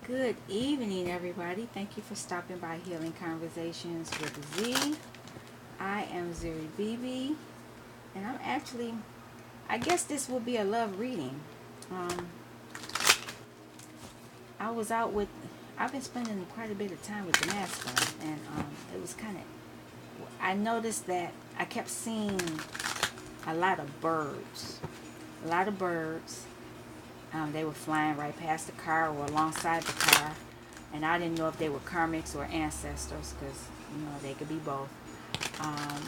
Good evening, everybody. Thank you for stopping by Healing Conversations with Z. I am Zuri Bibi, and I guess this will be a love reading. Um, I was out with, I've been spending quite a bit of time with the masculine, and it was kind of, I noticed that I kept seeing a lot of birds. A lot of birds. They were flying right past the car or alongside the car. And I didn't know if they were karmics or ancestors because, they could be both.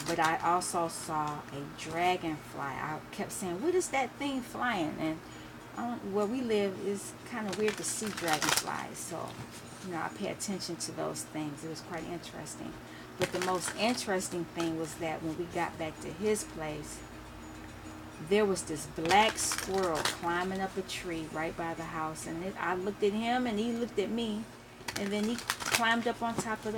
But I also saw a dragonfly. I kept saying, what is that thing flying? And where we live is kind of weird to see dragonflies. So, I pay attention to those things. It was quite interesting. But the most interesting thing was that when we got back to his place, there was this black squirrel climbing up a tree right by the house. And I looked at him and he looked at me. And then he climbed up on top of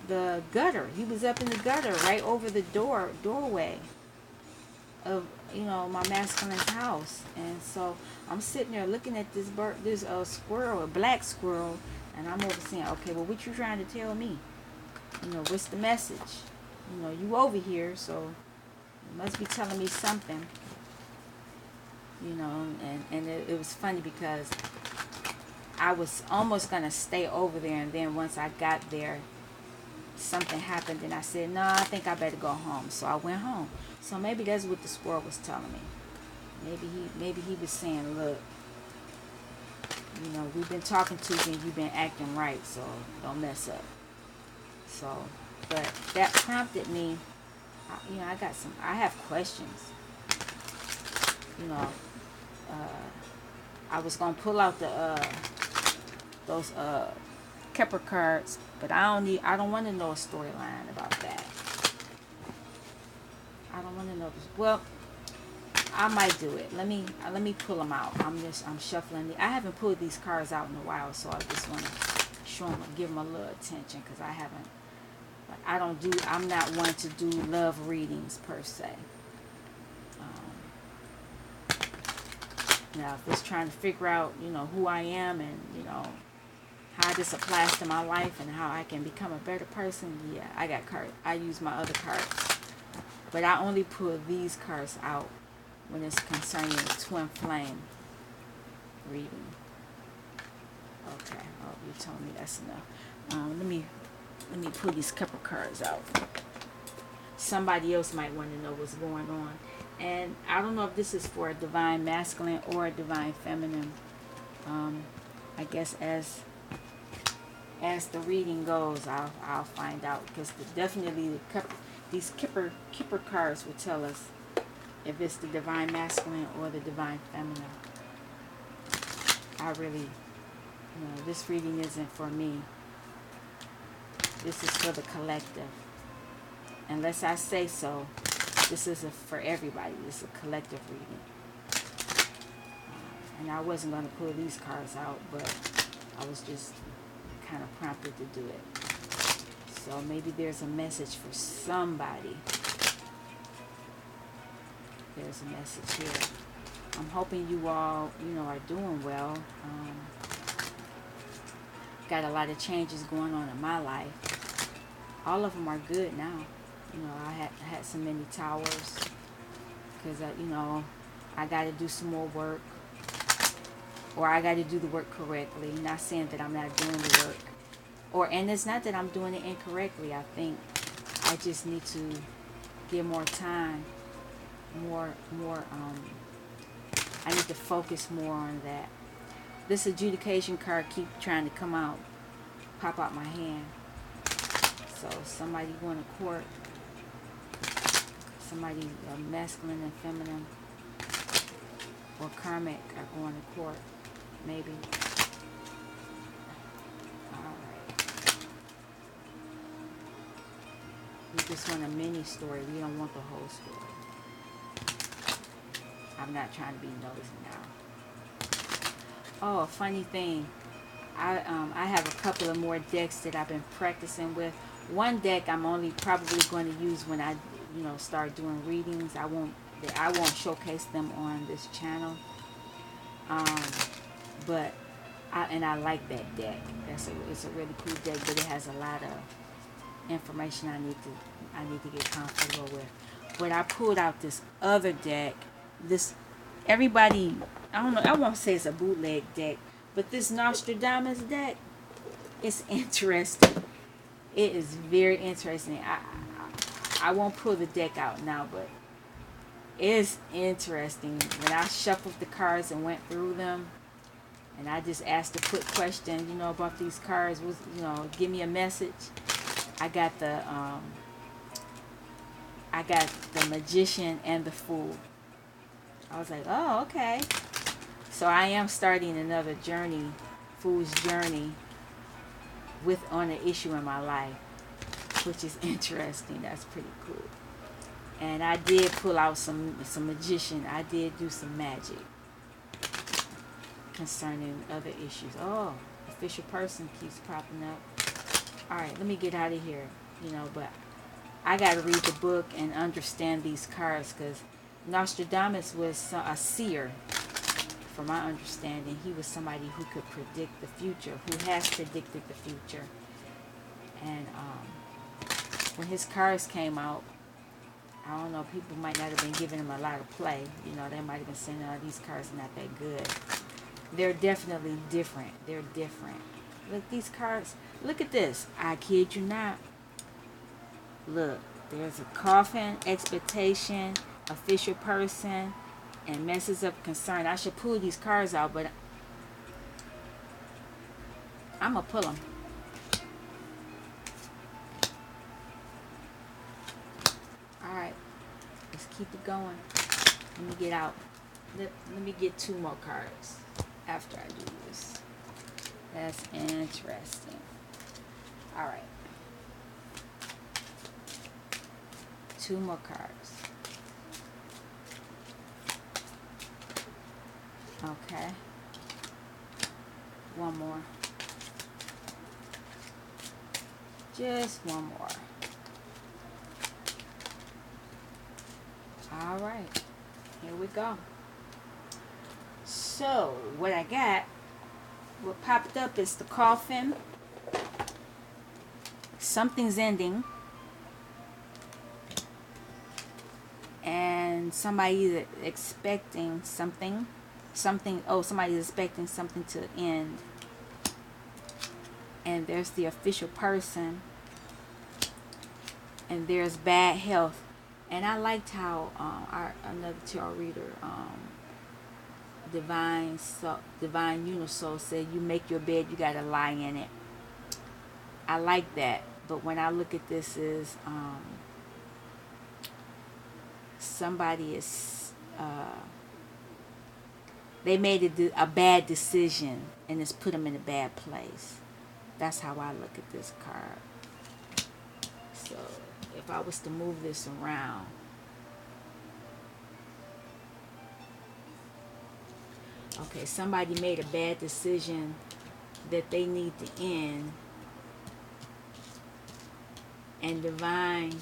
the gutter. He was up in the gutter right over the doorway of my masculine's house. And so I'm sitting there looking at this bird, this squirrel, a black squirrel, and I'm over saying, okay, well, what you trying to tell me? What's the message? You over here, so you must be telling me something. And it was funny because I was almost going to stay over there, and then once I got there, something happened, and I said, no, I think I better go home. So I went home. So maybe that's what the squirrel was telling me. Maybe he was saying, look, we've been talking to you and you've been acting right, so don't mess up. So, but that prompted me, I have questions. I was going to pull out those Kepler cards, but I don't want to know a storyline about that. I don't want to know this. Well, I might do it. Let me pull them out. I'm shuffling. I haven't pulled these cards out in a while, so I just want to show them, give them a little attention because I'm not one to do love readings per se. Now, if it's trying to figure out, who I am and, how this applies to my life and how I can become a better person, yeah, I got cards. I use my other cards. But I only pull these cards out when it's concerning the twin flame reading. Okay, you told me that's enough. Let me pull these couple cards out. Somebody else might want to know what's going on. And I don't know if this is for a divine masculine or a divine feminine. I guess as the reading goes, I'll find out because definitely these Kipper cards will tell us if it's the divine masculine or the divine feminine. I really, this reading isn't for me. This is for the collective. Unless I say so, this isn't for everybody. This is a collective reading. And I wasn't going to pull these cards out, but I was just kind of prompted to do it. So maybe there's a message for somebody. There's a message here. I'm hoping you all, are doing well. Got a lot of changes going on in my life. All of them are good now. I had so many towers because, I got to do some more work, or I got to do the work correctly. Not saying that I'm not doing the work, and it's not that I'm doing it incorrectly. I think I just need to give more time, I need to focus more on that. This adjudication card keep trying to pop out my hand. So somebody going to court. Somebody masculine and feminine or karmic are going to court, maybe. Alright. We just want a mini story. We don't want the whole story. I'm not trying to be nosy now. Oh, a funny thing. I have a couple of more decks that I've been practicing with. One deck I'm only probably going to use when I start doing readings. I won't showcase them on this channel. But And I like that deck. It's a really cool deck, but it has a lot of information I need to get comfortable with. But I pulled out this other deck. This everybody, I don't know, I won't say it's a bootleg deck, but this Nostradamus deck is interesting. It is very interesting. I won't pull the deck out now, but it's interesting. When I shuffled the cards and went through them, and I just asked a quick question, about these cards, was give me a message. I got the Magician and the Fool. I was like, oh, okay. So I am starting another journey, Fool's journey, on an issue in my life, which is interesting. That's pretty cool. And I did pull out some Magician. I did do some magic concerning other issues. Oh, official person keeps popping up. All right, let me get out of here. But I got to read the book and understand these cards, because Nostradamus was a seer. From my understanding, he was somebody who could predict the future, who has predicted the future. And when his cards came out, I don't know, people might not have been giving him a lot of play. They might have been saying, oh, these cards are not that good. They're definitely different. They're different. Look, these cards. Look at this. I kid you not. Look, there's a coffin, expectation, official person, and messes of concern. I should pull these cards out, but I'm going to pull them. Alright, let's keep it going. Let me get out. Let me get 2 more cards after I do this. That's interesting. Alright. 2 more cards. Okay. 1 more. Just 1 more. All right. Here we go. So, what popped up is the coffin. Something's ending. And somebody's expecting something. Somebody's expecting something to end. And there's the official person. And there's bad health. And I liked how another tarot reader, Divine Unisoul, said, you make your bed, you gotta lie in it. I like that. But when I look at this is somebody is they made a bad decision and it's put them in a bad place. That's how I look at this card. So if I was to move this around, okay, somebody made a bad decision that they need to end, and divine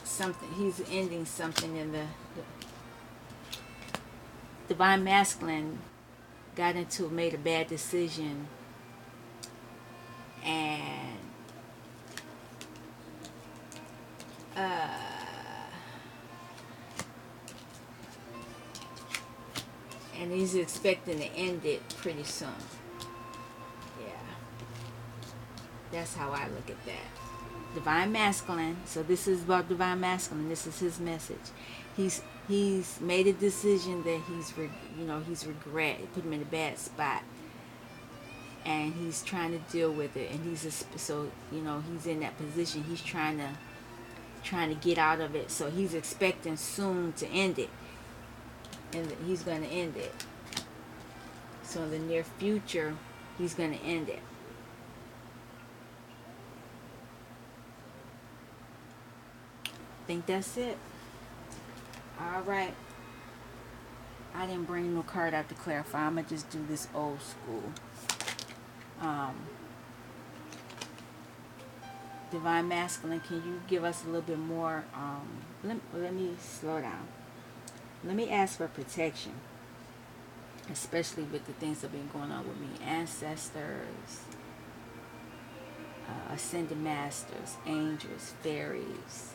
something, he's ending something in the divine masculine made a bad decision, and he's expecting to end it pretty soon. Yeah, that's how I look at that. Divine masculine. So this is about divine masculine. This is his message. He's made a decision that he's regret. It put him in a bad spot, and he's trying to deal with it. And he's in that position. He's trying to get out of it. So he's expecting soon to end it, and he's going to end it. So in the near future, he's going to end it. I think that's it. All right. I didn't bring no card out to clarify. I'm going to just do this old school. Divine Masculine, can you give us a little bit more? Let me slow down. Let me ask for protection, especially with the things that have been going on with me. Ancestors, ascended masters, angels, fairies,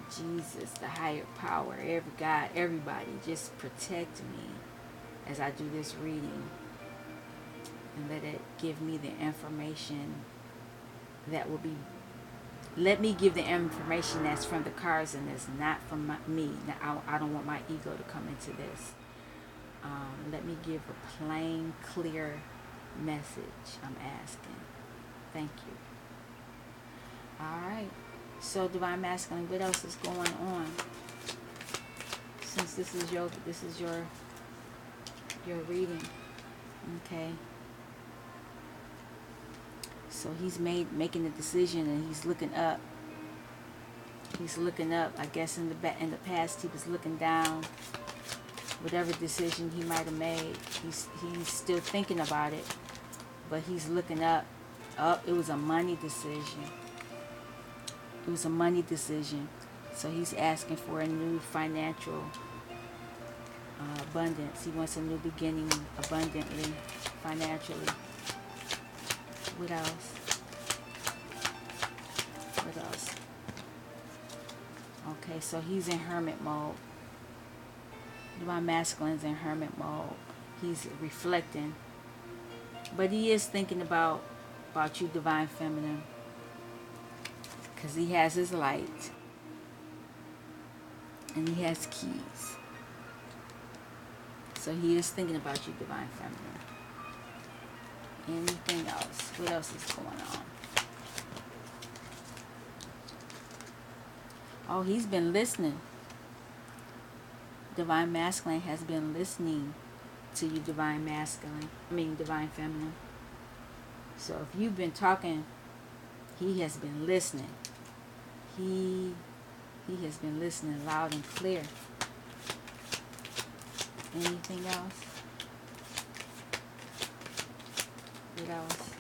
Jesus, the higher power, every God, everybody, just protect me as I do this reading, and let it give me the information that will be, let me give the information that's from the cards and that's not from me. Now, I don't want my ego to come into this. Let me give a plain, clear message. I'm asking. Thank you. All right. So, Divine Masculine, what else is going on? Since this is your reading, okay. So he's making a decision, and he's looking up. He's looking up. I guess in the past he was looking down. Whatever decision he might have made, he's still thinking about it, but he's looking up. Oh, it was a money decision. It was a money decision. So he's asking for a new financial abundance. He wants a new beginning abundantly, financially. What else? What else? Okay, so he's in hermit mode. Divine Masculine's in hermit mode. He's reflecting. But he is thinking about you, Divine Feminine. Because he has his light. And he has keys. So he is thinking about you, Divine Feminine. Anything else? What else is going on? Oh, he's been listening. Divine Masculine has been listening to you, Divine Masculine. Divine Feminine. So if you've been talking, he has been listening. He has been listening loud and clear. Anything else? What else?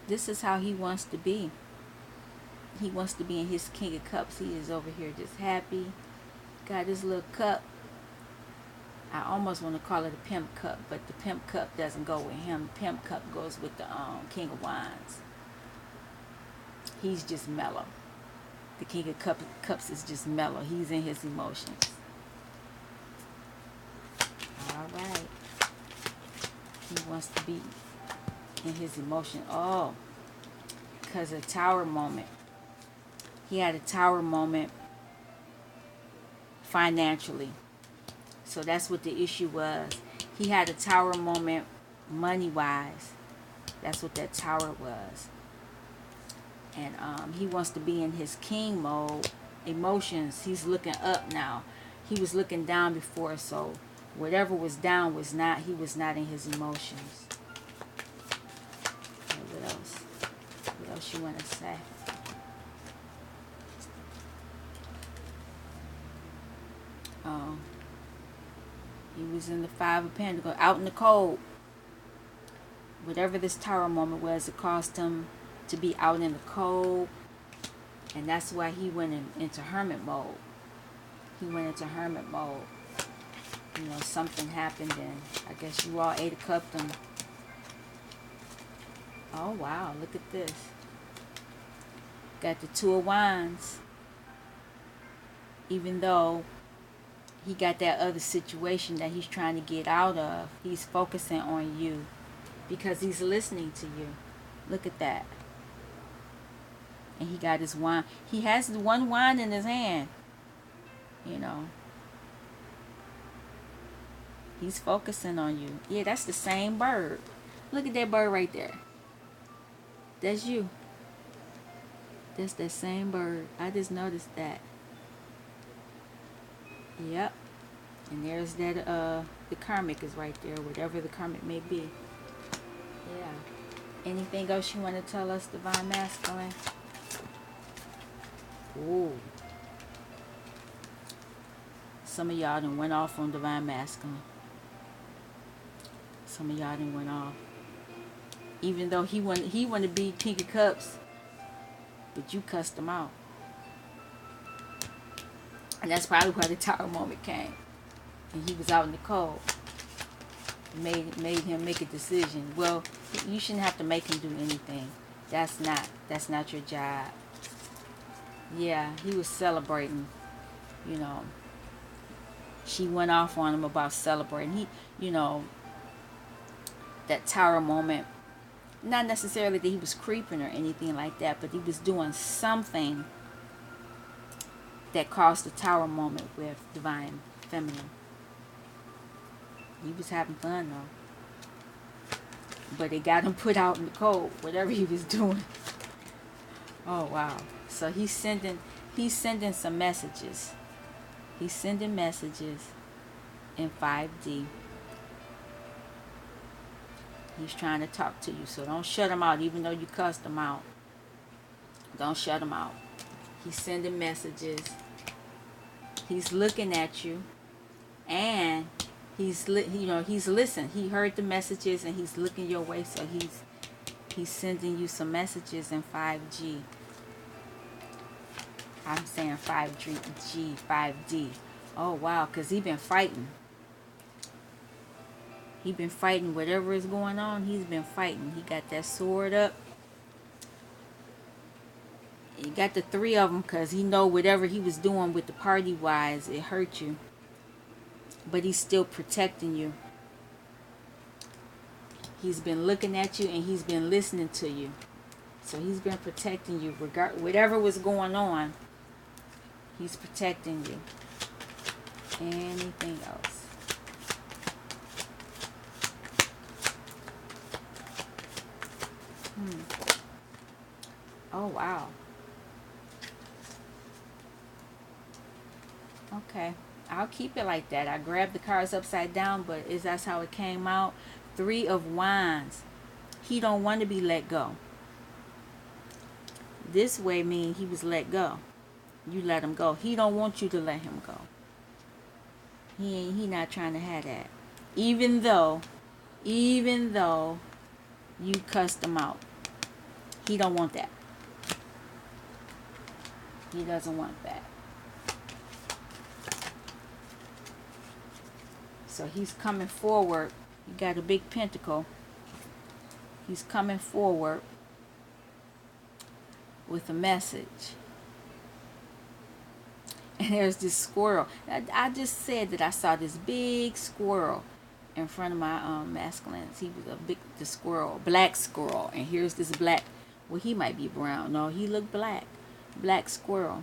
This is how he wants to be. He wants to be in his King of Cups. He is over here just happy. Got his little cup. I almost want to call it a pimp cup, but the pimp cup doesn't go with him. The pimp cup goes with the King of Wands. He's just mellow. The King of Cups is just mellow. He's in his emotions. All right. He wants to be in his emotion. Oh, because of Tower moment. He had a Tower moment financially. So that's what the issue was. He had a Tower moment money-wise. That's what that Tower was. And he wants to be in his king mode. Emotions. He's looking up now. He was looking down before, so whatever was down was not, he was not in his emotions. Okay, what else? What else you want to say? He was in the Five of Pentacles, out in the cold. Whatever this Tower moment was, it caused him to be out in the cold. And that's why he went into hermit mode. He went into hermit mode. You know, something happened, and I guess you all ate a cup them. Oh, wow, look at this. Got the Two of Wands. Even though he got that other situation that he's trying to get out of, he's focusing on you because he's listening to you. Look at that. And he got his wand. He has the one wand in his hand. You know. He's focusing on you. Yeah, that's the same bird. Look at that bird right there. That's you. That's that same bird. I just noticed that. Yep. And there's that the karmic is right there, whatever the karmic may be. Yeah. Anything else you want to tell us, Divine Masculine? Ooh. Some of y'all done went off on Divine Masculine. Some of y'all didn't went off. Even though he wanted to be King of Cups, but you cussed him out. And that's probably why the tower moment came. And he was out in the cold. Made him make a decision. Well, you shouldn't have to make him do anything. That's not your job. Yeah, he was celebrating. You know, she went off on him about celebrating. That tower moment. Not necessarily that he was creeping or anything like that, but he was doing something that caused the tower moment with Divine Feminine. He was having fun though. But it got him put out in the cold, whatever he was doing. Oh wow. So he's sending some messages. He's sending messages in 5D. He's trying to talk to you. So don't shut him out, even though you cussed him out. Don't shut him out. He's sending messages. He's looking at you. And he's listened. He heard the messages and he's looking your way. So he's sending you some messages in 5G. I'm saying 5G, 5D. Oh wow, because he's been fighting. He's been fighting whatever is going on. He's been fighting. He got that sword up. He got the three of them because he know whatever he was doing with the party wise, it hurt you. But he's still protecting you. He's been looking at you and he's been listening to you. So he's been protecting you. Whatever was going on, he's protecting you. Anything else? Oh wow. Okay, I'll keep it like that. I grabbed the cards upside down, but that's how it came out. 3 of Wands. He don't want to be let go. This way means he was let go. You let him go. He don't want you to let him go. He not trying to have that. Even though you cussed him out. He don't want that. He doesn't want that. So he's coming forward. You got a big pentacle. He's coming forward with a message. And there's this squirrel. I just said that I saw this big squirrel in front of my masculines. He was the squirrel, black squirrel. And here's this black. Well, he might be brown. No, he looked black. Black squirrel.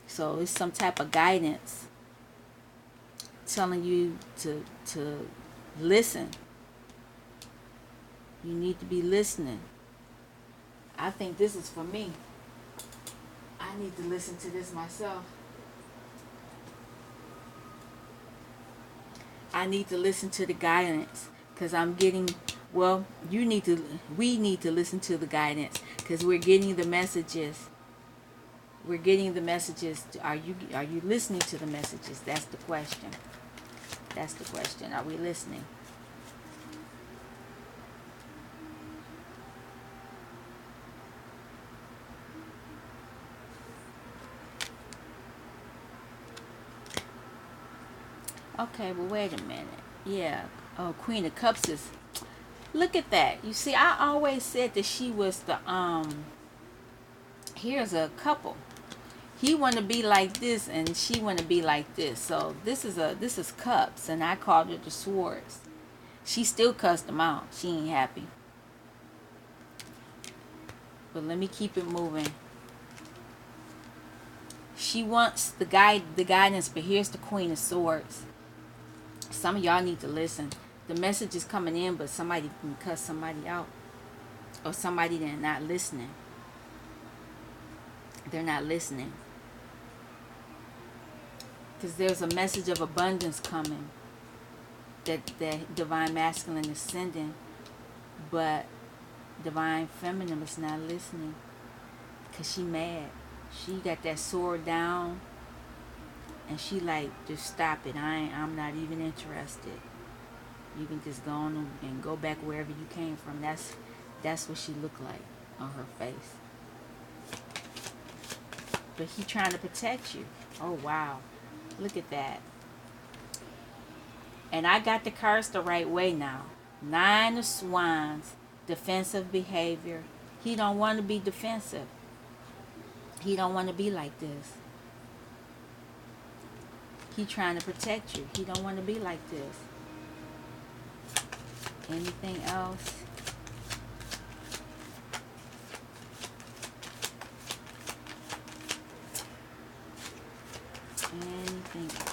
So it's some type of guidance telling you to listen. You need to be listening. I think this is for me. I need to listen to this myself. I need to listen to the guidance because I'm getting, well, we need to listen to the guidance because we're getting the messages. We're getting the messages. Are you listening to the messages? That's the question. That's the question. Are we listening? Okay, well, wait a minute. Yeah. Oh, Queen of Cups is... Look at that. You see, I always said that she was the... Here's a couple. He want to be like this and she want to be like this. So this is Cups and I called it the Swords. She still cussed him out. She ain't happy. But let me keep it moving. She wants the guidance, but here's the Queen of Swords. Some of y'all need to listen. The message is coming in, but somebody can cuss somebody out. Or somebody that's not listening. They're not listening. Because there's a message of abundance coming that Divine Masculine is sending, but Divine Feminine is not listening because she mad. She got that sword down and she like, just stop it. I'm not even interested. You can just go on and go back wherever you came from. That's what she looked like on her face. But he trying to protect you. Oh wow. Look at that. And I got the cards the right way now. Nine of Wands, defensive behavior. He don't want to be defensive. He don't want to be like this. He trying to protect you. He don't want to be like this. Anything else? Anything else?